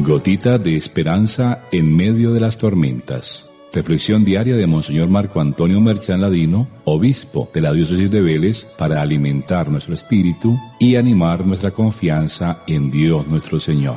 Gotita de esperanza en medio de las tormentas. Reflexión diaria de Monseñor Marco Antonio Merchán Ladino, obispo de la diócesis de Vélez, para alimentar nuestro espíritu y animar nuestra confianza en Dios nuestro Señor.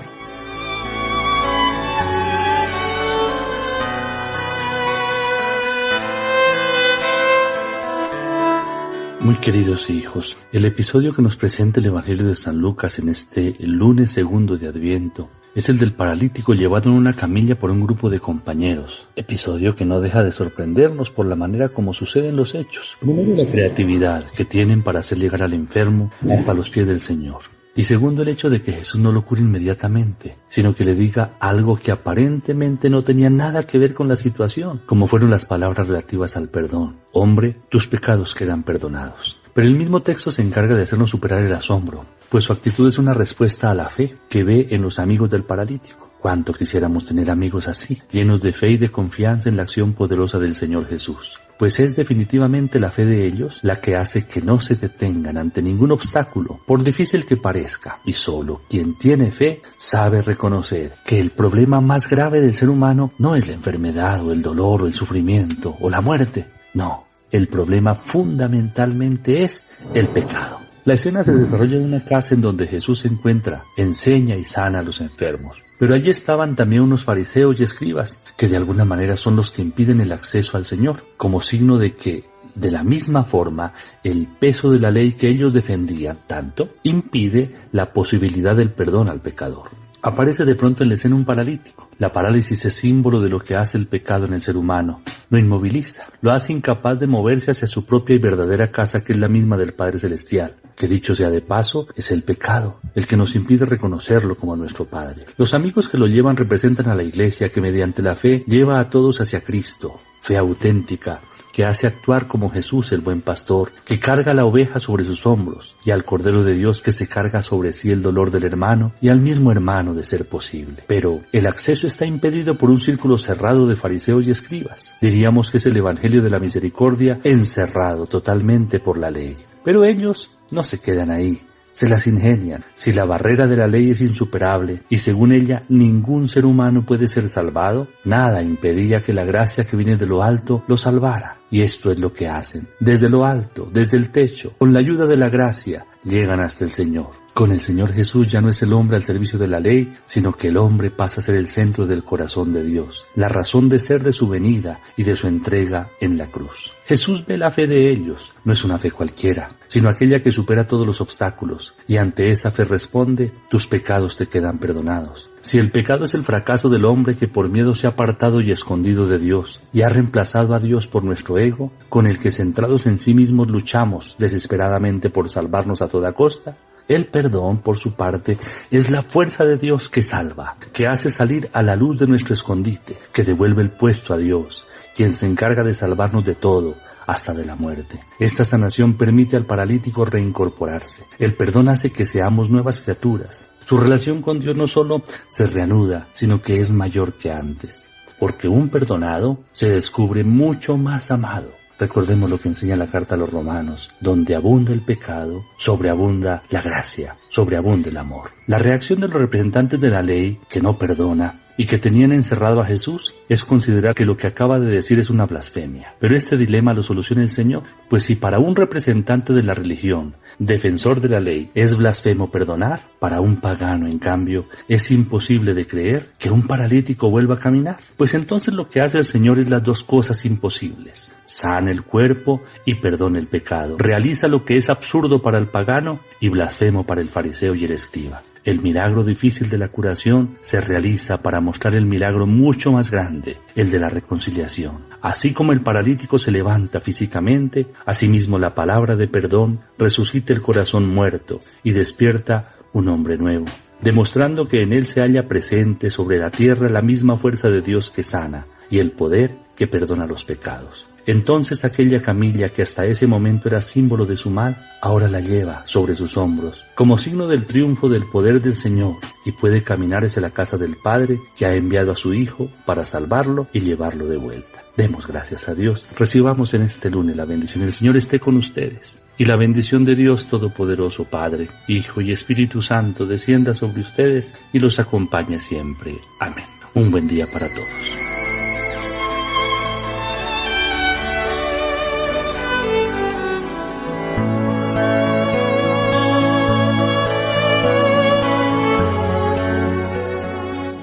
Muy queridos hijos, el episodio que nos presenta el Evangelio de San Lucas en este lunes segundo de Adviento es el del paralítico llevado en una camilla por un grupo de compañeros. Episodio que no deja de sorprendernos por la manera como suceden los hechos. Primero, la creatividad que tienen para hacer llegar al enfermo a los pies del Señor. Y segundo, el hecho de que Jesús no lo cure inmediatamente, sino que le diga algo que aparentemente no tenía nada que ver con la situación, como fueron las palabras relativas al perdón. Hombre, tus pecados quedan perdonados. Pero el mismo texto se encarga de hacernos superar el asombro, pues su actitud es una respuesta a la fe que ve en los amigos del paralítico. Cuánto quisiéramos tener amigos así, llenos de fe y de confianza en la acción poderosa del Señor Jesús. Pues es definitivamente la fe de ellos la que hace que no se detengan ante ningún obstáculo, por difícil que parezca. Y solo quien tiene fe sabe reconocer que el problema más grave del ser humano no es la enfermedad o el dolor o el sufrimiento o la muerte. No, el problema fundamentalmente es el pecado. La escena se desarrolla en una casa en donde Jesús se encuentra, enseña y sana a los enfermos. Pero allí estaban también unos fariseos y escribas, que de alguna manera son los que impiden el acceso al Señor, como signo de que, de la misma forma, el peso de la ley que ellos defendían tanto, impide la posibilidad del perdón al pecador. Aparece de pronto en la escena un paralítico. La parálisis es símbolo de lo que hace el pecado en el ser humano. Lo inmoviliza, lo hace incapaz de moverse hacia su propia y verdadera casa, que es la misma del Padre Celestial, que dicho sea de paso, es el pecado, el que nos impide reconocerlo como nuestro Padre. Los amigos que lo llevan representan a la Iglesia, que mediante la fe lleva a todos hacia Cristo, fe auténtica, que hace actuar como Jesús el buen pastor, que carga la oveja sobre sus hombros, y al Cordero de Dios que se carga sobre sí el dolor del hermano y al mismo hermano de ser posible. Pero el acceso está impedido por un círculo cerrado de fariseos y escribas. Diríamos que es el Evangelio de la Misericordia encerrado totalmente por la ley. Pero ellos no se quedan ahí. Se las ingenian. Si la barrera de la ley es insuperable y según ella ningún ser humano puede ser salvado, nada impedía que la gracia que viene de lo alto lo salvara. Y esto es lo que hacen. Desde lo alto, desde el techo, con la ayuda de la gracia, llegan hasta el Señor. Con el Señor Jesús ya no es el hombre al servicio de la ley, sino que el hombre pasa a ser el centro del corazón de Dios, la razón de ser de su venida y de su entrega en la cruz. Jesús ve la fe de ellos, no es una fe cualquiera, sino aquella que supera todos los obstáculos, y ante esa fe responde, tus pecados te quedan perdonados. Si el pecado es el fracaso del hombre que por miedo se ha apartado y escondido de Dios, y ha reemplazado a Dios por nuestro ego, con el que centrados en sí mismos luchamos desesperadamente por salvarnos a toda costa, el perdón, por su parte, es la fuerza de Dios que salva, que hace salir a la luz de nuestro escondite, que devuelve el puesto a Dios, quien se encarga de salvarnos de todo, hasta de la muerte. Esta sanación permite al paralítico reincorporarse. El perdón hace que seamos nuevas criaturas. Su relación con Dios no solo se reanuda, sino que es mayor que antes, porque un perdonado se descubre mucho más amado. Recordemos lo que enseña la carta a los Romanos, donde abunda el pecado, sobreabunda la gracia, sobreabunda el amor. La reacción de los representantes de la ley, que no perdona, y que tenían encerrado a Jesús, es considerar que lo que acaba de decir es una blasfemia. Pero este dilema lo soluciona el Señor, pues si para un representante de la religión, defensor de la ley, es blasfemo perdonar, para un pagano, en cambio, es imposible de creer que un paralítico vuelva a caminar. Pues entonces lo que hace el Señor es las dos cosas imposibles: sana el cuerpo y perdona el pecado. Realiza lo que es absurdo para el pagano y blasfemo para el fariseo y el escriba. El milagro difícil de la curación se realiza para mostrar el milagro mucho más grande, el de la reconciliación. Así como el paralítico se levanta físicamente, asimismo la palabra de perdón resucita el corazón muerto y despierta un hombre nuevo, demostrando que en él se halla presente sobre la tierra la misma fuerza de Dios que sana y el poder que perdona los pecados. Entonces aquella camilla que hasta ese momento era símbolo de su mal, ahora la lleva sobre sus hombros, como signo del triunfo del poder del Señor, y puede caminar hacia la casa del Padre que ha enviado a su Hijo para salvarlo y llevarlo de vuelta. Demos gracias a Dios. Recibamos en este lunes la bendición. El Señor esté con ustedes Y la bendición de Dios Todopoderoso, Padre, Hijo y Espíritu Santo, descienda sobre ustedes y los acompañe siempre. Amén. Un buen día para todos.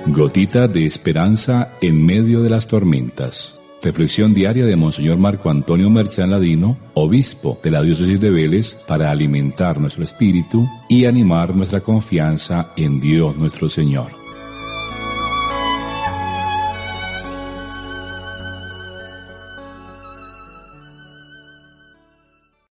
Gotita de esperanza en medio de las tormentas. Reflexión diaria de Monseñor Marco Antonio Merchán Ladino, obispo de la diócesis de Vélez, para alimentar nuestro espíritu y animar nuestra confianza en Dios nuestro Señor.